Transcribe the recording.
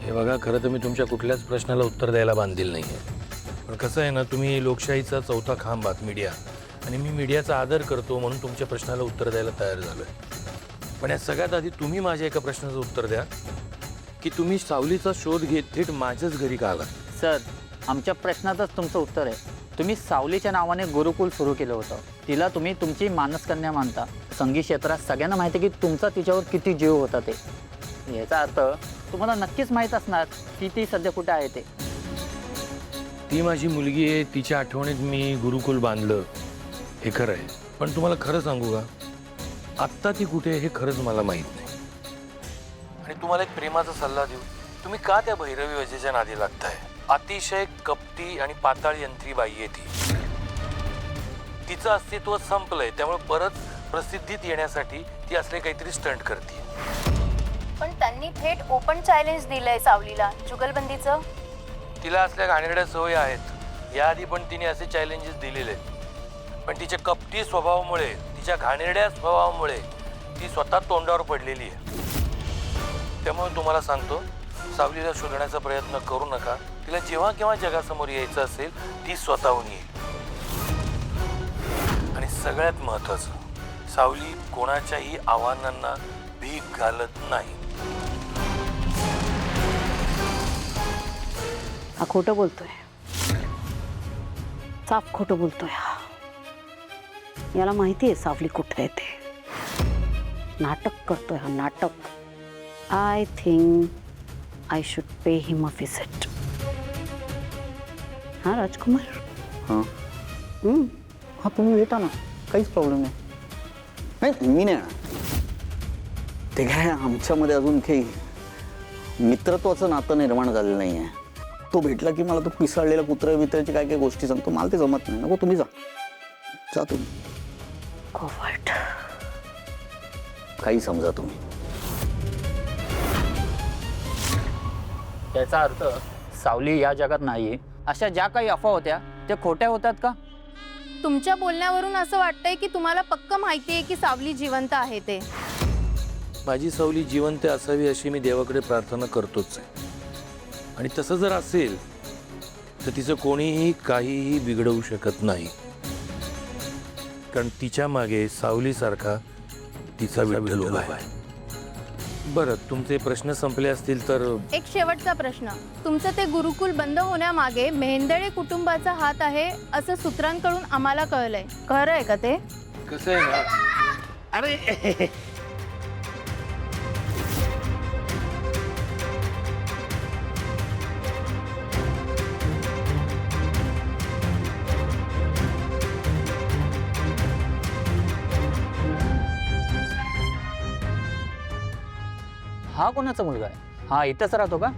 हे बघा, खरं तर मी तुमच्या कुठल्याच प्रश्नाला उत्तर द्यायला बांधील नाही आहे. पण कसं आहे ना, तुम्ही लोकशाहीचा चौथा खांब आहात, मीडिया, आणि मी मीडियाचा आदर करतो म्हणून तुमच्या प्रश्नाला उत्तर द्यायला तयार झालो आहे. पण या सगळ्यात आधी तुम्ही माझ्या एका प्रश्नाचं उत्तर द्या की तुम्ही सावलीचा शोध घेत थेट माझ्याच घरी का आलात? सर, आमच्या प्रश्नातच तुमचं उत्तर आहे. तुम्ही सावलीच्या नावाने गुरुकुल सुरू केलं होतं. तिला तुम्ही तुमची मानसकन्या मानता. संगीत क्षेत्रात सगळ्यांना माहिती आहे की तुमचा तिच्यावर किती जीव होता ते. याचा अर्थ तुम्हाला नक्कीच माहीत असणार की ती सध्या कुठे आहे ते. ती माझी मुलगी आहे, तिच्या आठवणीत मी गुरुकुल बांधलं, हे खरं आहे. पण तुम्हाला खरं सांगू का, आत्ता ती कुठे आहे हे खरंच मला माहीत नाही. आणि तुम्हाला एक प्रेमाचा सल्ला देऊ, तुम्ही का त्या भैरवी वजेच्या नादी लागताय? अतिशय कपटी आणि पाताळ यंत्री बाई आहे ती. तिचं अस्तित्व संपलंय, त्यामुळे परत प्रसिद्धीत येण्यासाठी ती असले काहीतरी स्टंट करते. पण त्यांनी थेट ओपन चॅलेंज दिलंय सावलीला जुगलबंदीचं. तिला असल्या घाणेरड्या सवयी आहेत. याआधी पण तिने असे चॅलेंजेस दिलेले आहेत. पण तिच्या कपटी स्वभावामुळे, तिच्या घाणेरड्या स्वभावामुळे ती स्वतः तोंडावर पडलेली आहे. त्यामुळे तुम्हाला सांगतो, सावलीला शोधण्याचा प्रयत्न करू नका. तिला जेव्हा केव्हा जगासमोर यायचं असेल ती स्वतःहून येईल. आणि सगळ्यात महत्त्वाचं, सावली कोणाच्याही आव्हानांना भीक घालत नाही. हा खोटं बोलतोय, साफ खोटं बोलतोय हा. याला माहिती आहे सावली कुठे आहे ते. नाटक करतोय हा, नाटक. I think I should pay him a visit. हा राजकुमार, हां हां, तुम्ही भेटा ना, काहीच प्रॉब्लेम नाही. नाही, मी नाही येणार. ते काय, आमच्यामध्ये अजून काही मित्रत्वाचं नातं निर्माण झालेलं नाही आहे. तो भेटला की मला तो पिसाळलेला कुत्र्या बित्राची काय काय गोष्टी सांगतो. मला ते जमत नाही. नको, तुम्ही जा, जा तुम्ही. कोवर्ट. काही समजा तुम्ही. याचा अर्थ सावली या जगात नाही. अशा ज्या काही अफवा होत्या त्या खोट्या होतात का? तुमच्या बोलण्यावरून असं वाटतंय की तुम्हाला पक्क माहिती आहे की सावली जिवंत आहे ते. माझी सावली जिवंत असावी अशी मी देवाकडे प्रार्थना करतोच आहे. आणि तसं जर असेल तर तिचं कोणीही काहीही बिघडवू शकत नाही. कारण तिच्या मागे सावलीसारखा तिचा विठ्ठल उभा आहे. बरं, तुमचे प्रश्न संपले असतील तर एक शेवटचा प्रश्न. तुमचं ते गुरुकुल बंद होण्यामागे मेहेंदळे कुटुंबाचा हात आहे असं सूत्रांकडून आम्हाला कळलंय. खरं आहे का ते? कसं आहे ना, अरे हा कोणाचा मुलगा आहे? हा इथंच राहतो का?